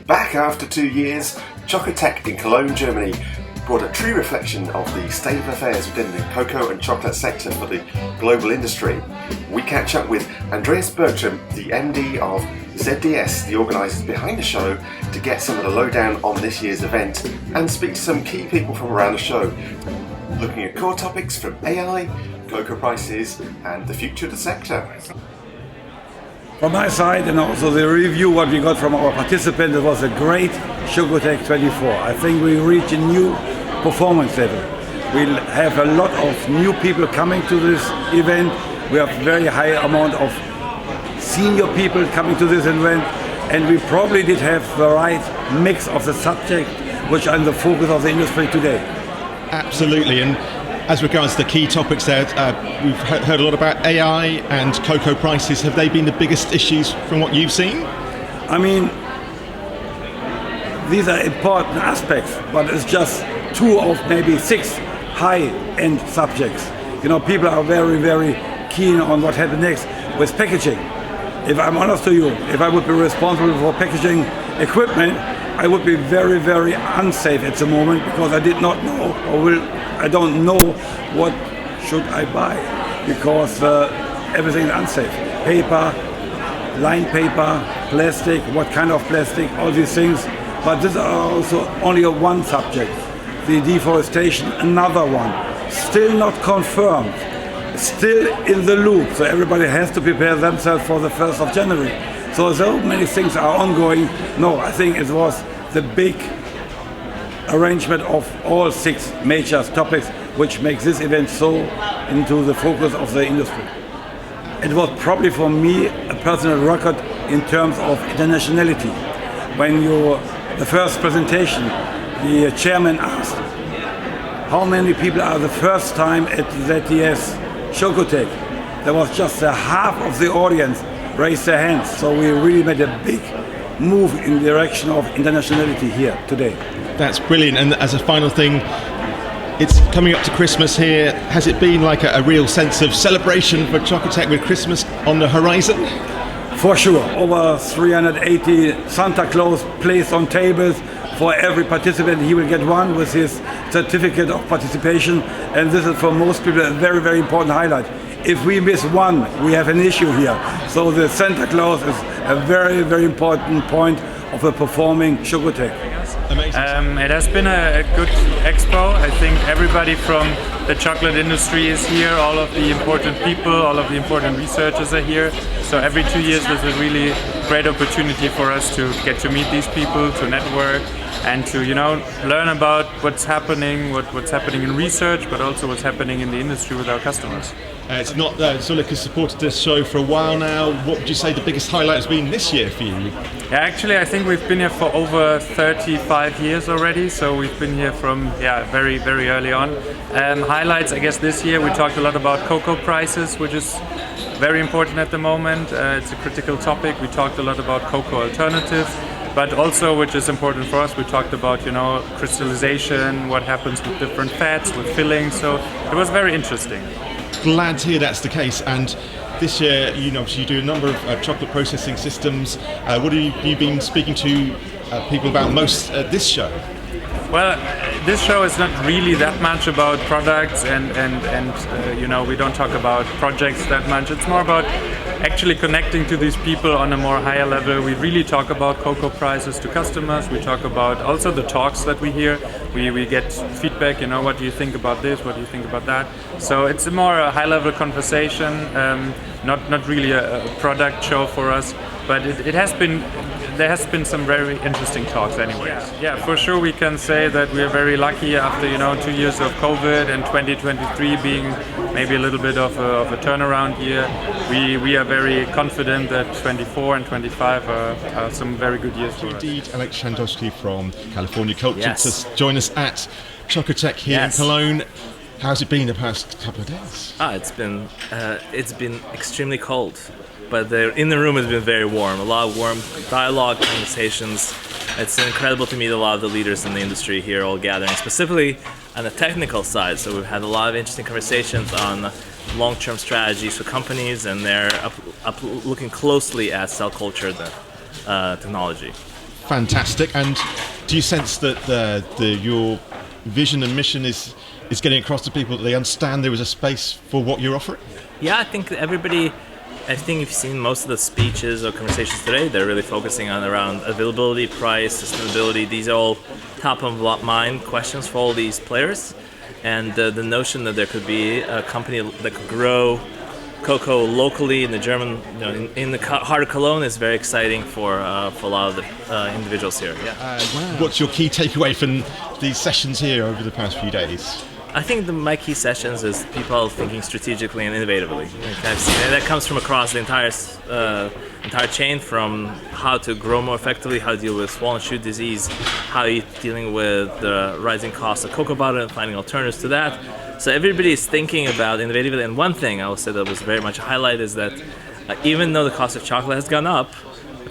Back after 2 years, Choco Tec in Cologne, Germany brought a true reflection of the state of affairs within the cocoa and chocolate sector for the global industry. We catch up with Andreas Bertram, the MD of ZDS, the organisers behind the show, to get some of the lowdown on this year's event and speak to some key people from around the show, looking at core topics from AI, cocoa prices and the future of the sector. From my side, and also the review what we got from our participants, it was a great Choco Tec2024. I think we reached a new performance level. We have a lot of new people coming to this event. We have very high amount of senior people coming to this event, and we probably did have the right mix of the subject which are in the focus of the industry today. Absolutely, and as regards the key topics there, we've heard a lot about AI and cocoa prices. Have they been the biggest issues from what you've seen? I mean, these are important aspects, but it's just 2 of maybe 6 high-end subjects. You know, people are very, very keen on what happens next with packaging. If I'm honest to you, if I would be responsible for packaging equipment, I would be very, very unsafe at the moment, because I did not know, I don't know what should I buy, because everything is unsafe. Paper, lined paper, plastic, what kind of plastic, all these things. But this is also only one subject. The deforestation, another one. Still not confirmed, still in the loop. So everybody has to prepare themselves for the 1st of January. So many things are ongoing. No, I think it was the big arrangement of all 6 major topics which makes this event so into the focus of the industry. It was probably for me a personal record in terms of internationality. When the first presentation, the chairman asked, how many people are the first time at ZDS Choco Tec? There was just a half of the audience raised their hands. So we really made a big move in the direction of internationality here today. That's brilliant. And as a final thing, it's coming up to Christmas here. Has it been like a real sense of celebration for Choco Tec with Christmas on the horizon? For sure. Over 380 Santa Claus placed on tables for every participant. He will get one with his certificate of participation. And this is for most people a very, very important highlight. If we miss one, we have an issue here. So the Santa Claus is a very, very important point of a performing Choco Tec. It has been a good expo. I think everybody from the chocolate industry is here. All of the important people, all of the important researchers are here. So every 2 years there's a really great opportunity for us to get to meet these people, to network, and to learn about what's happening in research, but also what's happening in the industry with our customers. It's not Sollich has supported this show for a while now. What would you say the biggest highlight has been this year for you? Yeah, actually, I think we've been here for over 35 years already. So we've been here from very, very early on. Highlights, I guess, this year we talked a lot about cocoa prices, which is very important at the moment. It's a critical topic. We talked a lot about cocoa alternatives. But also, which is important for us, we talked about crystallization, what happens with different fats, with fillings. So it was very interesting. Glad to hear that's the case. And this year, obviously you do a number of chocolate processing systems. What have you been speaking to people about most at this show? Well, this show is not really that much about products and we don't talk about projects that much. It's more about actually connecting to these people on a more higher level. We really talk about cocoa prices to customers. We talk about also the talks that we hear. We get feedback, what do you think about this? What do you think about that? So it's a more high-level conversation, not really a product show for us, but there has been some very interesting talks anyways. Yeah, for sure we can say that we are very lucky after 2 years of COVID and 2023 being maybe a little bit of a turnaround year. We are very confident that 24 and 25 are some very good years for us. Indeed, Alex Shandowski from California Culture to join us at Choco Tec here in Cologne. How's it been the past couple of days? It's been extremely cold, but in the room has been very warm. A lot of warm dialogue, conversations. It's incredible to meet a lot of the leaders in the industry here all gathering, specifically on the technical side. So we've had a lot of interesting conversations on long-term strategies for companies, and they're looking closely at cell culture technology. fantastic. And do you sense that your vision and mission is getting across to people, that they understand there is a space for what you're offering? Yeah, I think everybody. I think if you've seen most of the speeches or conversations today, they're really focusing on around availability, price, sustainability. These are all top of mind questions for all these players. And the notion that there could be a company that could grow cocoa locally in the German, in the heart of Cologne is very exciting for a lot of the individuals here. Yeah. What's your key takeaway from these sessions here over the past few days? I think my key sessions is people thinking strategically and innovatively. And that comes from across the entire chain, from how to grow more effectively, how to deal with swollen shoot disease, how you're dealing with the rising cost of cocoa butter and finding alternatives to that. So everybody is thinking about innovatively. And one thing I will say that was very much a highlight is that even though the cost of chocolate has gone up,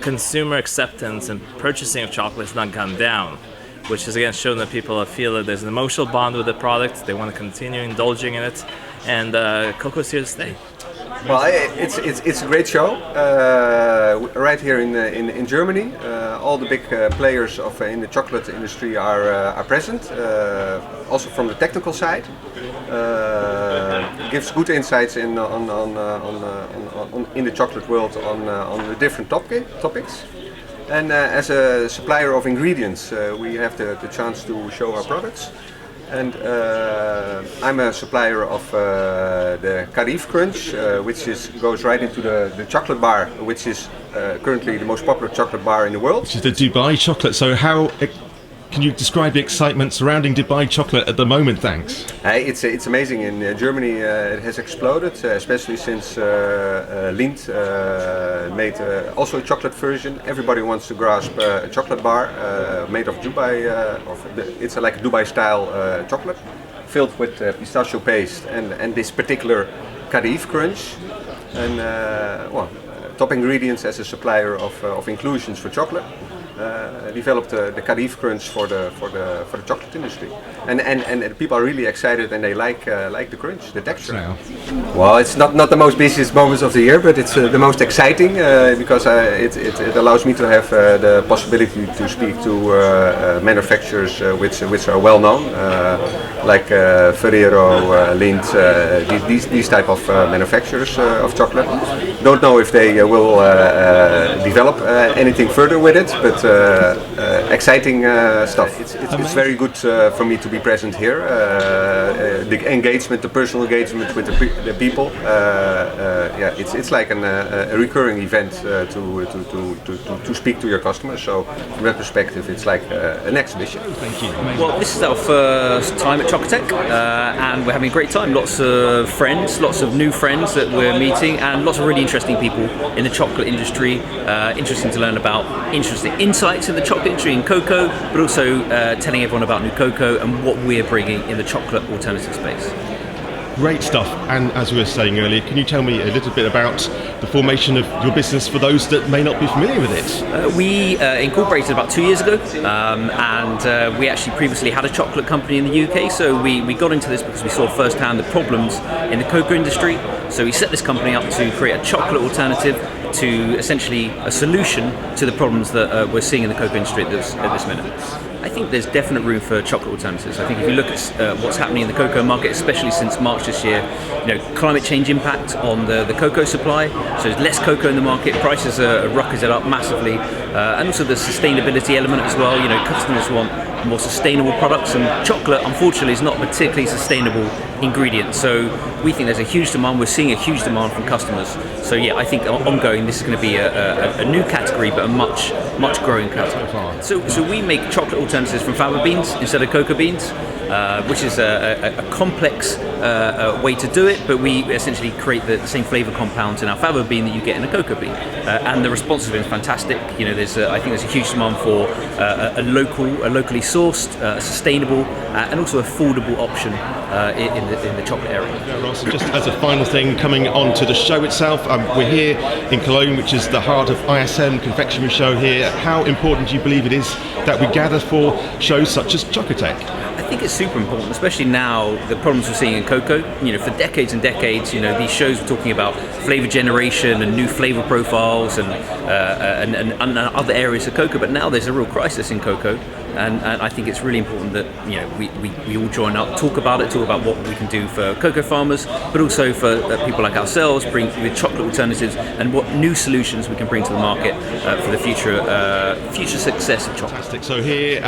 consumer acceptance and purchasing of chocolate has not gone down, which has again shown that people feel that there's an emotional bond with the product. They want to continue indulging in it, and cocoa is here to stay. Well, it's a great show right here in Germany. All the big players in the chocolate industry are present. Also from the technical side, gives good insights in the chocolate world on the different topics. And as a supplier of ingredients, we have the chance to show our products. And I'm a supplier of the Carif Crunch, which goes right into the chocolate bar, which is currently the most popular chocolate bar in the world. Which is the Dubai chocolate. So how can you describe the excitement surrounding Dubai chocolate at the moment? Thanks. It's amazing. In Germany, it has exploded, especially since Lindt made also a chocolate version. Everybody wants to grasp a chocolate bar made of Dubai. It's like a Dubai-style chocolate, filled with pistachio paste and this particular Carif Crunch. And top ingredients as a supplier of inclusions for chocolate. Developed the Carif Crunch for the chocolate industry, and people are really excited, and they like the crunch, the texture. Now. Well, it's not the most busiest moments of the year, but it's the most exciting because it allows me to have the possibility to speak to manufacturers which are well known, like Ferrero, Lindt, these type of manufacturers of chocolate. Don't know if they will develop anything further with it, but exciting stuff. It's very good for me to be present here. The engagement, the personal engagement with the people. It's like a recurring event to speak to your customers. So from that perspective, it's like an exhibition. Thank you. Well, this is our first time at Choco Tec, and we're having a great time. Lots of friends, lots of new friends that we're meeting, and lots of really interesting people in the chocolate industry. Interesting to learn about interesting insights in the chocolate industry in cocoa, but also telling everyone about NuKoko and what we're bringing in the chocolate alternative space. Great stuff. And as we were saying earlier, can you tell me a little bit about the formation of your business for those that may not be familiar with it? We incorporated about 2 years ago, and we actually previously had a chocolate company in the UK, so we got into this because we saw firsthand the problems in the cocoa industry. So we set this company up to create a chocolate alternative, to essentially a solution to the problems that we're seeing in the cocoa industry at this minute. I think there's definite room for chocolate alternatives. I think if you look at what's happening in the cocoa market, especially since March this year, climate change impact on the cocoa supply, so there's less cocoa in the market, prices are rocketed up massively, and also the sustainability element as well. Customers want more sustainable products, and chocolate, unfortunately, is not a particularly sustainable ingredient. So we think there's a huge demand. We're seeing a huge demand from customers. So yeah, I think ongoing this is going to be a new category, but a much growing category. So we make chocolate alternatives from fava beans instead of cocoa beans, which is a complex way to do it, but we essentially create the same flavor compounds in our fava bean that you get in a cocoa bean, and the response has been fantastic. I think there's a huge demand for a locally sourced, sustainable, and also affordable option in the chocolate area. Yeah, Ross, just as a final thing, coming on to the show itself, we're here in Cologne, which is the heart of ISM confectionery show here. How important do you believe it is that we gather for shows such as Choco Tec? I think it's super important, especially now the problems we're seeing in cocoa. For decades and decades, these shows were talking about flavor generation and new flavor profiles and other areas of cocoa. But now there's a real crisis in cocoa, and I think it's really important that we all join up, talk about what we can do for cocoa farmers, but also for people like ourselves, bring with chocolate alternatives and what new solutions we can bring to the market for the future success of chocolate. Fantastic. So here,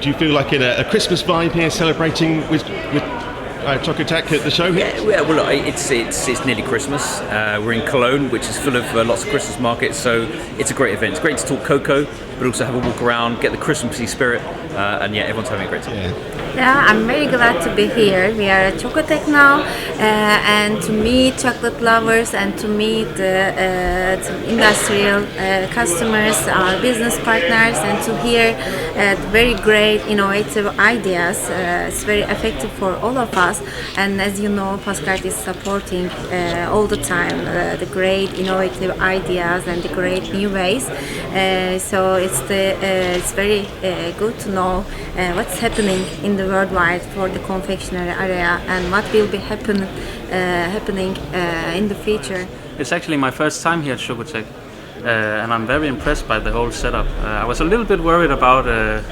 do you feel like in a Christmas vibe here, celebrating with Choco Tec at the show here? Yeah, well, it's nearly Christmas. We're in Cologne, which is full of lots of Christmas markets, so it's a great event. It's great to talk cocoa, but also have a walk around, get the Christmassy spirit, and everyone's having a great time. Yeah, I'm very glad to be here. We are at Choco Tec now, and to meet chocolate lovers and to meet industrial customers, our business partners, and to hear very great innovative ideas. It's very effective for all of us, and as you know, Palsgaard is supporting all the time the great innovative ideas and the great new ways. So it's very good to know what's happening in the worldwide for the confectionery area and what will be happening in the future. It's actually my first time here at Choco Tec, and I'm very impressed by the whole setup. I was a little bit worried about the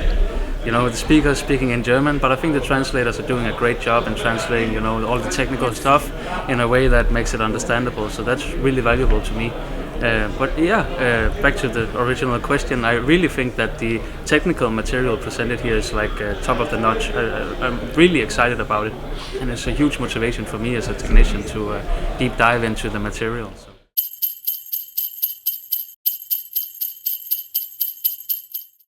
speakers speaking in German, but I think the translators are doing a great job in translating all the technical stuff in a way that makes it understandable, so that's really valuable to me. Back to the original question, I really think that the technical material presented here is like top of the notch. I'm really excited about it, and it's a huge motivation for me as a technician to deep dive into the material. So.